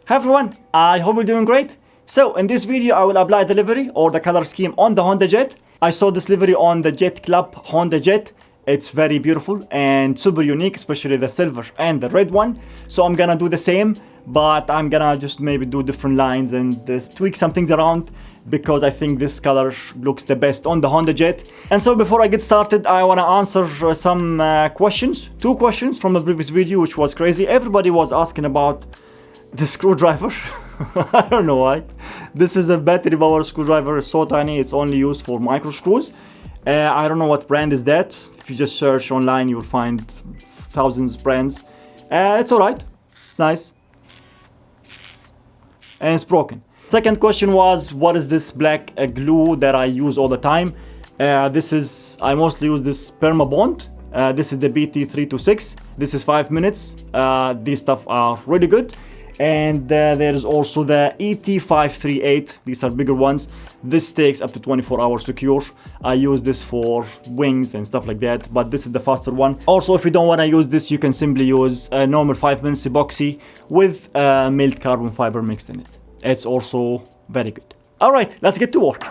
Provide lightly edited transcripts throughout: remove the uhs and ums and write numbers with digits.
Hi everyone, I hope you're doing great. So in this video I will apply the livery or the color scheme on the Honda Jet. I saw this livery on the Jet Club Honda Jet. It's very beautiful and super unique, especially the silver and the red one. So I'm gonna do the same, but I'm gonna just maybe do different lines and tweak some things around because I think this color looks the best on the Honda Jet. And so before I get started, I wanna answer some questions. 2 questions from the previous video, which was crazy. Everybody was asking about the screwdriver. I don't know why. This is a battery power screwdriver. It's so tiny, it's only used for micro screws. I don't know what brand is that. If you just search online, you'll find thousands of brands. It's alright, it's nice. And it's broken. Second question was, what is this black glue that I use all the time? I mostly use this Permabond. This is the BT326. This is 5 minutes. These stuff are really good. And there is also the ET538. These are bigger ones. This takes up to 24 hours to cure. I use this for wings and stuff like that, but this is the faster one. Also, if you don't want to use this, you can simply use a normal 5 minutes epoxy with milled carbon fiber mixed in it. It's also very good. All right, let's get to work.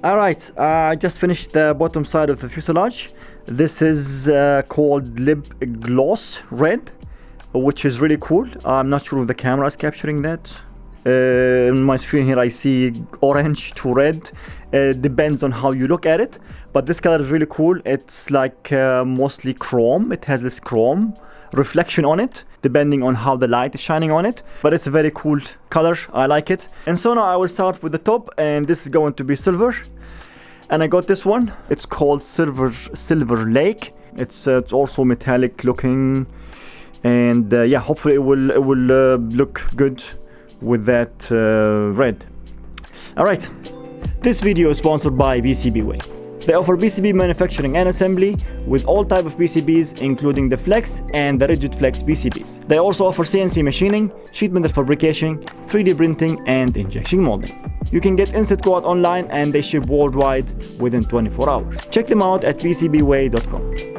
Alright, I just finished the bottom side of the fuselage. This is called Lip Gloss Red, which is really cool. I'm not sure if the camera is capturing that. In my screen here I see orange to red. Depends on how you look at it. But this color is really cool. It's like mostly chrome. It has this chrome reflection on it, depending on how the light is shining on it. But it's a very cool color. I like it. And so now I will start with the top, and this is going to be silver. And I got this one. It's called Silver Lake. It's also metallic looking, and yeah, hopefully it will look good with that red. All right. This video is sponsored by PCBWay. They offer PCB manufacturing and assembly with all type of PCBs, including the Flex and the Rigid Flex PCBs. They also offer CNC machining, sheet metal fabrication, 3D printing, and injection molding. You can get instant quote online, and they ship worldwide within 24 hours. Check them out at PCBWay.com.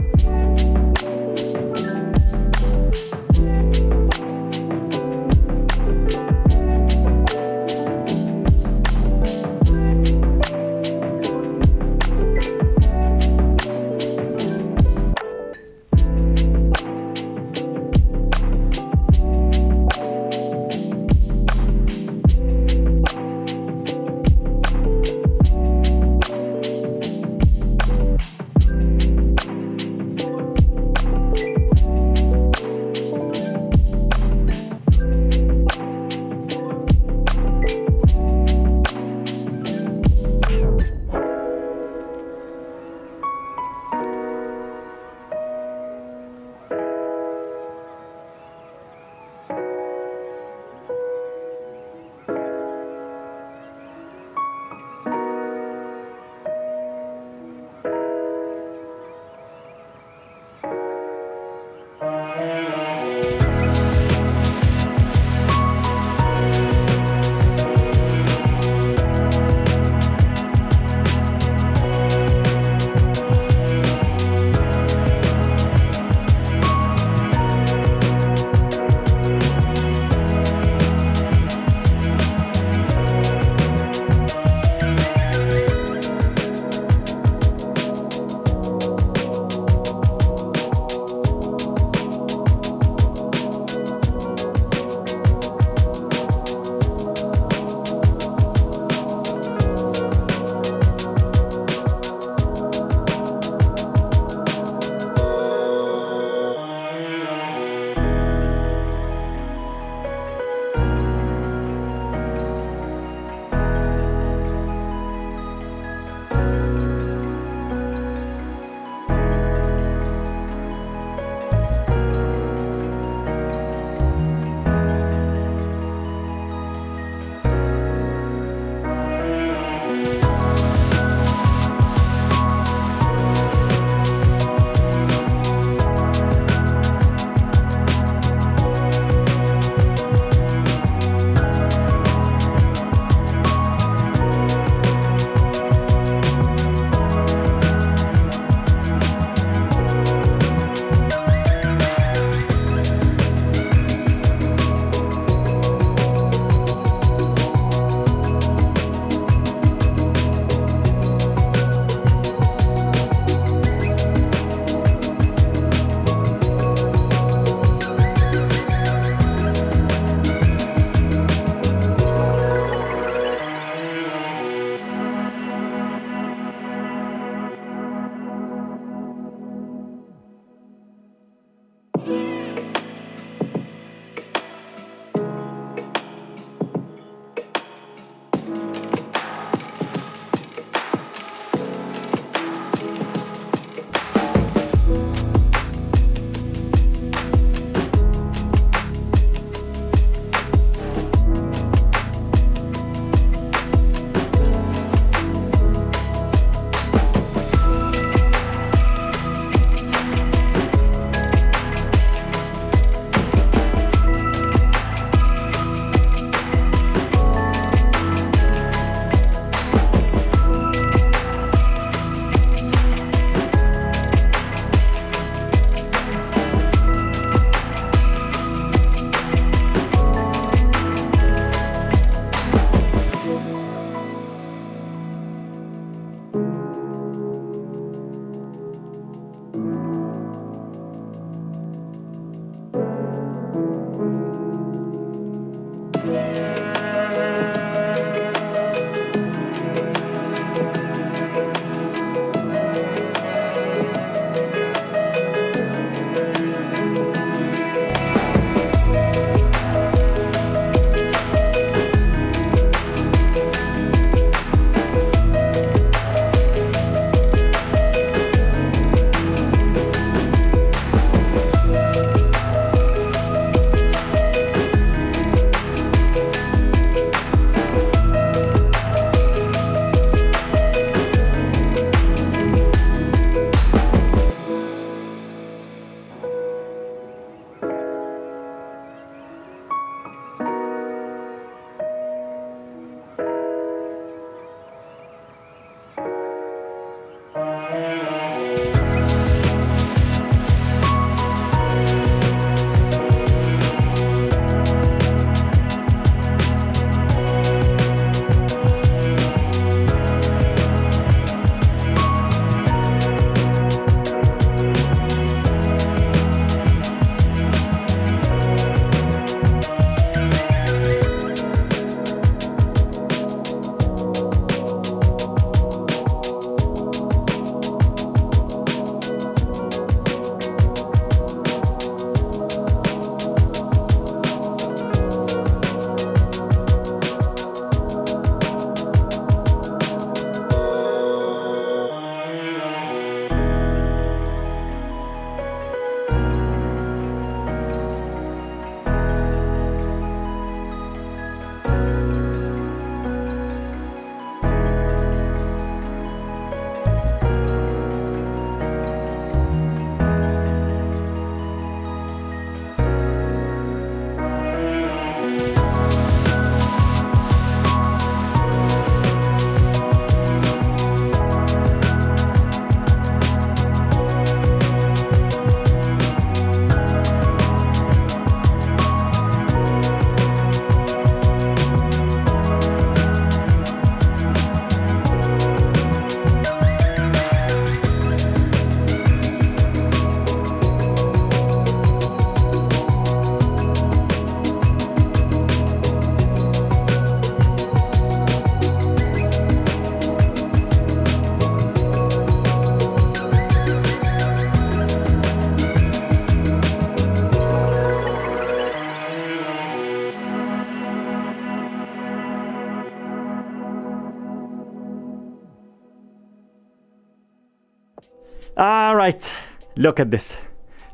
All right, look at this.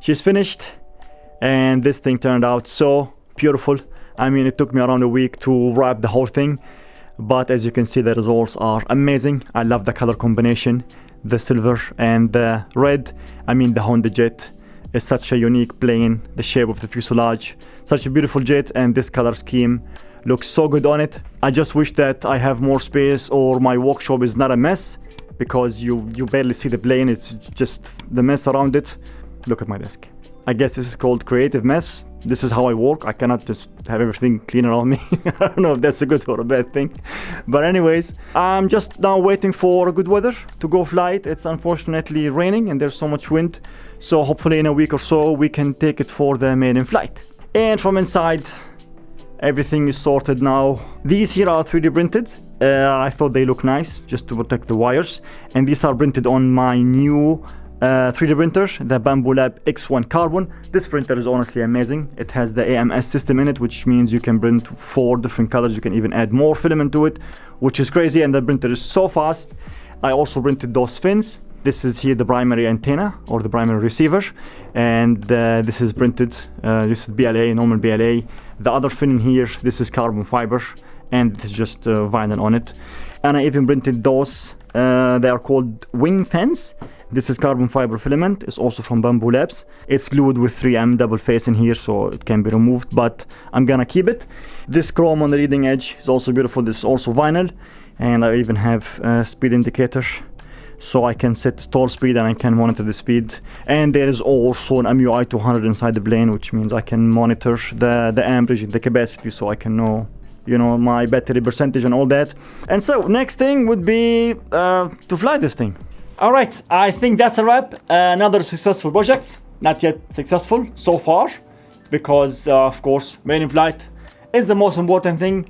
She's finished, and this thing turned out so beautiful. I mean, it took me around a week to wrap the whole thing, but as you can see, the results are amazing. I love the color combination, the silver and the red. I mean, the Honda Jet is such a unique plane, the shape of the fuselage, such a beautiful jet, and this color scheme looks so good on it. I just wish that I have more space, or my workshop is not a mess, because you barely see the plane. It's just the mess around it. Look at my desk. I guess this is called creative mess. This is how I work. I cannot just have everything clean around me. I don't know if that's a good or a bad thing. But anyways, I'm just now waiting for good weather to go fly it. It's unfortunately raining and there's so much wind. So hopefully in a week or so we can take it for the maiden flight. And from inside, everything is sorted now. These here are 3D printed. I thought they look nice just to protect the wires. And these are printed on my new 3D printer, the Bambu Lab X1 Carbon. This printer is honestly amazing. It has the AMS system in it, which means you can print 4 different colors. You can even add more filament to it, which is crazy, and the printer is so fast. I also printed those fins. This is here the primary antenna or the primary receiver, and this is printed. This is BLA, normal BLA. The other fin in here, this is carbon fiber, and this is just vinyl on it. And I even printed those. They are called wing fans. This is carbon fiber filament. It's also from Bambu Labs. It's glued with 3M double face in here, so it can be removed, but I'm gonna keep it. This chrome on the leading edge is also beautiful. This is also vinyl, and I even have a speed indicator, so I can set stall speed and I can monitor the speed. And there is also an MUI 200 inside the plane, which means I can monitor the amperage and the capacity, so I can know, you know, my battery percentage and all that. And so next thing would be to fly this thing. All right, I think that's a wrap. Another successful project. Not yet successful so far, because of course maiden flight is the most important thing.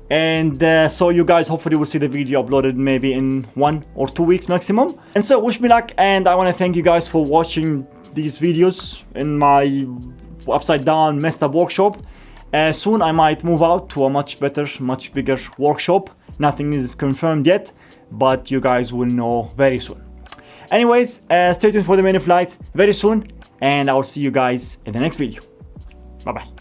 And so you guys hopefully will see the video uploaded maybe in 1 or 2 weeks maximum. And so wish me luck, and I want to thank you guys for watching these videos in my upside down messed up workshop. Soon I might move out to a much better, much bigger workshop. Nothing is confirmed yet, but you guys will know very soon. Anyways, stay tuned for the maiden flight very soon, and I will see you guys in the next video. Bye bye.